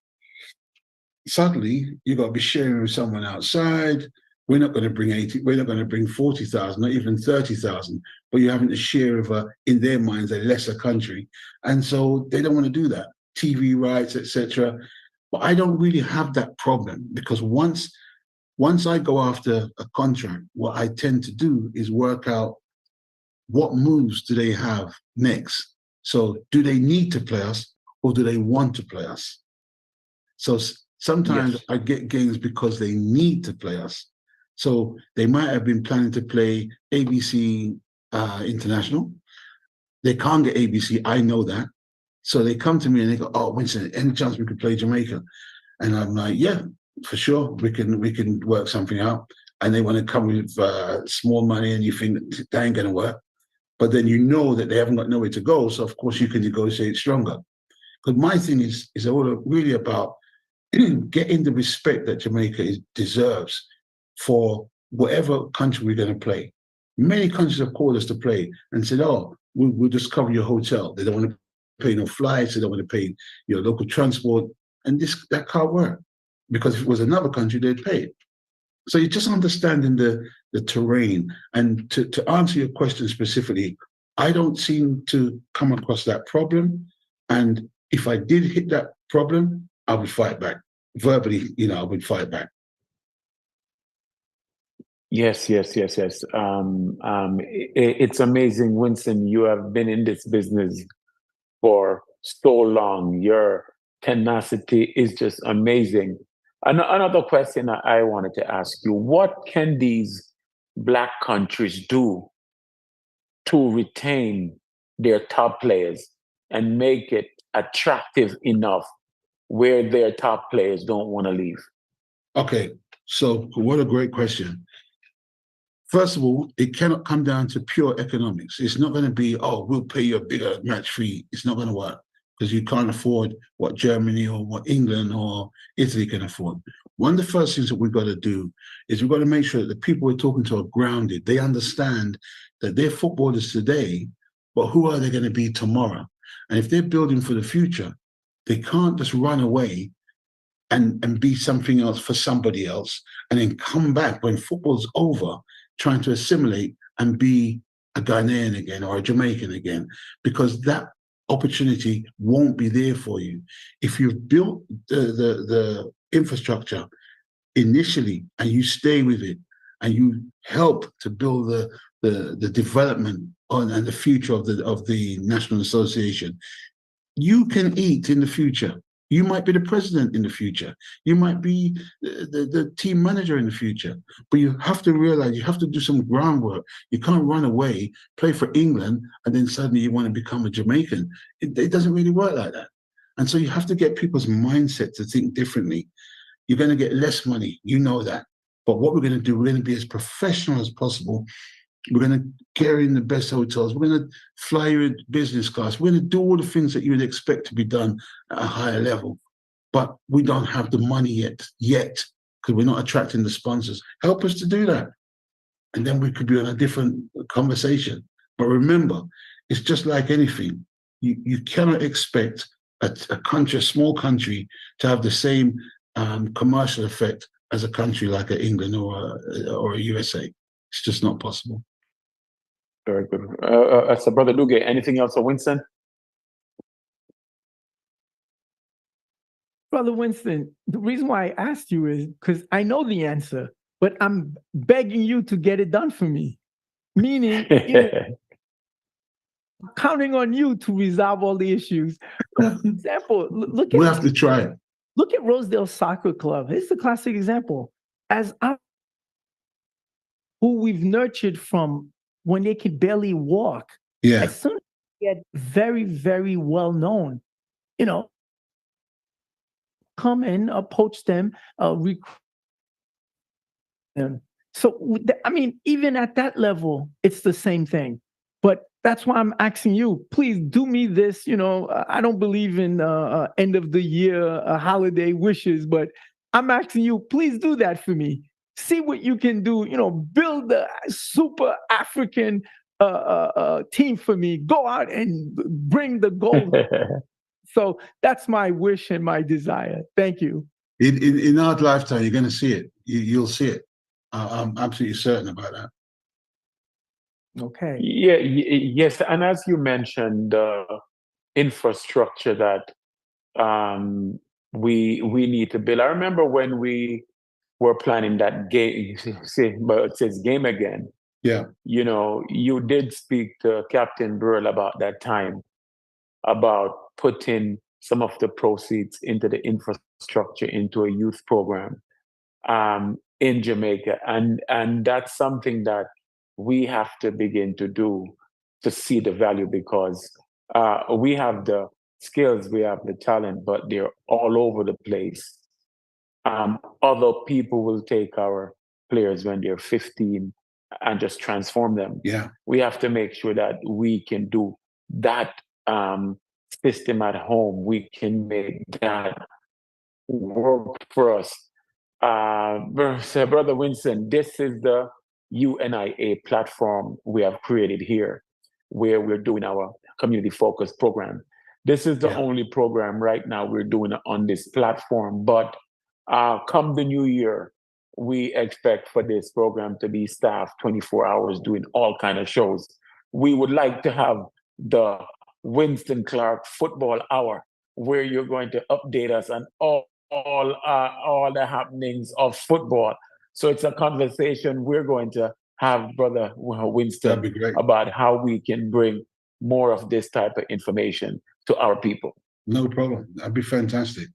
suddenly you've got to be sharing with someone outside. We're not going to bring 80. We're not going to bring 40,000, not even 30,000. But you're having to share with in their minds, a lesser country, and so they don't want to do that. TV rights, etc. But I don't really have that problem, because once I go after a contract, what I tend to do is work out what moves do they have next. So do they need to play us, or do they want to play us? So sometimes I get games because they need to play us. So they might have been planning to play ABC International. They can't get ABC, I know that. So they come to me and they go, "Oh, Winston, any chance we could play Jamaica?" And I'm like, "Yeah, for sure, we can work something out." And they want to come with small money, and you think that ain't going to work. But then you know that they haven't got nowhere to go, so of course you can negotiate stronger. Because my thing is all really about getting the respect that Jamaica deserves for whatever country we're going to play. Many countries have called us to play and said, "Oh, we'll just cover your hotel." They don't want to pay no flights. They don't want to pay your local transport. And that can't work, because if it was another country, they'd pay it. So you're just understanding the terrain. And to answer your question specifically, I don't seem to come across that problem. And if I did hit that problem, I would fight back. Verbally, I would fight back. Yes. It's amazing, Winston. You have been in this business for so long. Your tenacity is just amazing. Another question I wanted to ask you: what can these Black countries do to retain their top players and make it attractive enough where their top players don't want to leave? Okay, so what a great question. First of all, it cannot come down to pure economics. It's not going to be, "Oh, we'll pay you a bigger match fee." It's not going to work, because you can't afford what Germany or what England or Italy can afford. One of the first things that we've got to do is we've got to make sure that the people we're talking to are grounded. They understand that they're footballers today, but who are they going to be tomorrow? And if they're building for the future, they can't just run away and be something else for somebody else, and then come back when football's over, trying to assimilate and be a Ghanaian again or a Jamaican again, because that opportunity won't be there for you. If you've built the infrastructure initially and you stay with it and you help to build the development and the future of the National Association, you can eat in the future. You might be the president in the future. You might be the team manager in the future. But you have to realize you have to do some groundwork. You can't run away, play for England, and then suddenly you want to become a Jamaican. It doesn't really work like that. And so you have to get people's mindset to think differently. You're going to get less money. You know that. But what we're going to do, we're going to be as professional as possible. We're going to carry in the best hotels. We're going to fly you in business class. We're going to do all the things that you would expect to be done at a higher level. But we don't have the money yet, because we're not attracting the sponsors. Help us to do that. And then we could be on a different conversation. But remember, it's just like anything. You cannot expect a small country to have the same commercial effect as a country like England or a USA. It's just not possible. Very good. So Brother Duge, anything else for Winston? Brother Winston, the reason why I asked you is because I know the answer, but I'm begging you to get it done for me. Meaning, counting on you to resolve all the issues. For example, we'll have to try it. Look at Rosedale Soccer Club. It's a classic example. Who we've nurtured from when they could barely walk. Yeah. As soon as they get very, very well known, come in, approach them, recruit them. So, I mean, even at that level, it's the same thing. But that's why I'm asking you, please do me this. I don't believe in end of the year holiday wishes, but I'm asking you, please do that for me. See what you can do, build a super African team for me. Go out and bring the gold. So that's my wish and my desire. Thank you. In our lifetime, you're going to see it. You'll see it. I'm absolutely certain about that. Okay. Yeah. Yes. And as you mentioned, infrastructure that we need to build. I remember when we were planning that game, but it says game again. Yeah. You did speak to Captain Burrell about that time, about putting some of the proceeds into the infrastructure, into a youth program in Jamaica. And that's something that we have to begin to do to see the value, because we have the skills, we have the talent, but they're all over the place. Other people will take our players when they're 15 and just transform them. Yeah. We have to make sure that we can do that system at home. We can make that work for us. Brother Winston, this is the UNIA platform we have created here, where we're doing our community-focused program. This is the only program right now we're doing on this platform, but come the new year, we expect for this program to be staffed 24 hours doing all kinds of shows. We would like to have the Winston Clark Football Hour, where you're going to update us on all the happenings of football. So it's a conversation we're going to have, Brother Winston, about how we can bring more of this type of information to our people. No problem. That'd be fantastic.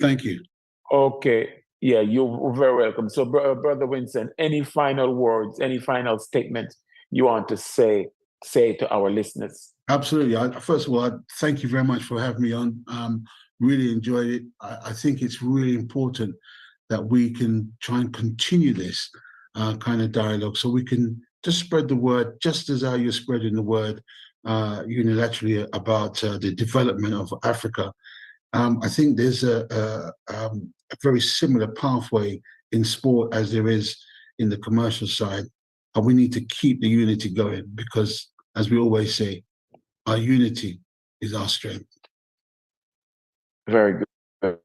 Thank you. Okay. Yeah, you're very welcome. So, Brother Winston, any final words, any final statement you want to say to our listeners? Absolutely. First of all, thank you very much for having me on. Really enjoyed it. I think it's really important that we can try and continue this kind of dialogue, so we can just spread the word, just as how you're spreading the word unilaterally about the development of Africa. I think there's a very similar pathway in sport as there is in the commercial side, and we need to keep the unity going, because, as we always say, our unity is our strength. Very good.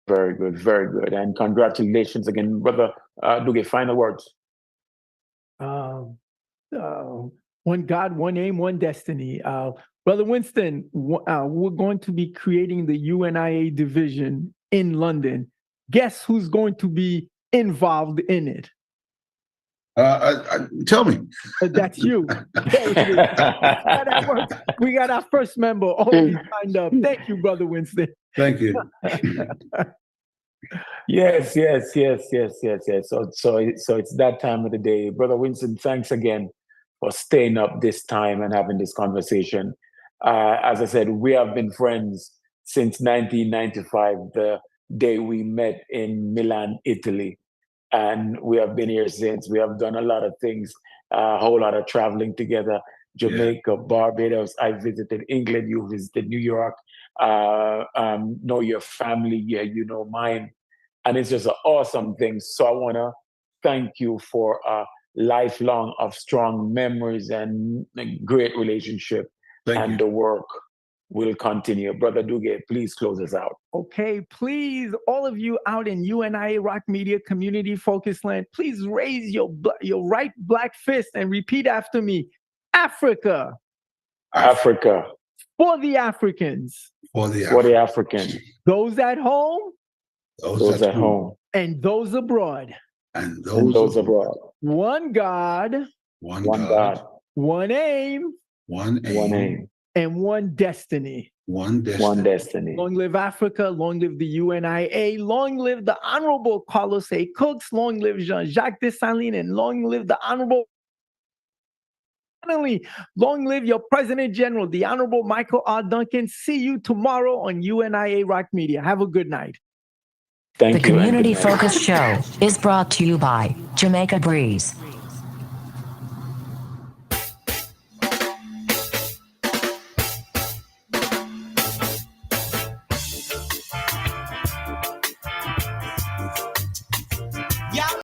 Very good, very good. And congratulations again, brother Duge. Final words. One God, one aim, one destiny. Brother Winston, we're going to be creating the UNIA division in London. Guess who's going to be involved in it? Tell me. That's you. We got our first member already signed up. Thank you, Brother Winston. Thank you. Yes. So it's that time of the day. Brother Winston, thanks again for staying up this time and having this conversation. As I said, we have been friends since 1995, the day we met in Milan, Italy. And we have been here since. We have done a lot of things, a whole lot of traveling together. Jamaica, Barbados. I visited England. You visited New York. Know your family. Yeah, you know mine. And it's just an awesome thing. So I want to thank you for a lifelong of strong memories and a great relationship. Thank you. The work will continue. Brother Duge, please close us out. Okay, please, all of you out in UNIA Rock Media Community Focus Land, please raise your right black fist and repeat after me. Africa. Africa. For the Africans. For the Africans. Those at home. Those at home. And those abroad. And those abroad. One God. One God. One aim. One aim. And one destiny. One destiny. Long live Africa, long live the UNIA, long live the Honorable Carlos A. Cooks, long live Jean-Jacques Dessalines, and long live the Honorable, finally, long live your President General, the Honorable Michael R. Duncan. See you tomorrow on UNIA Rock Media. Have a good night. Thank you. The Community Focus Show is brought to you by Jamaica Breeze.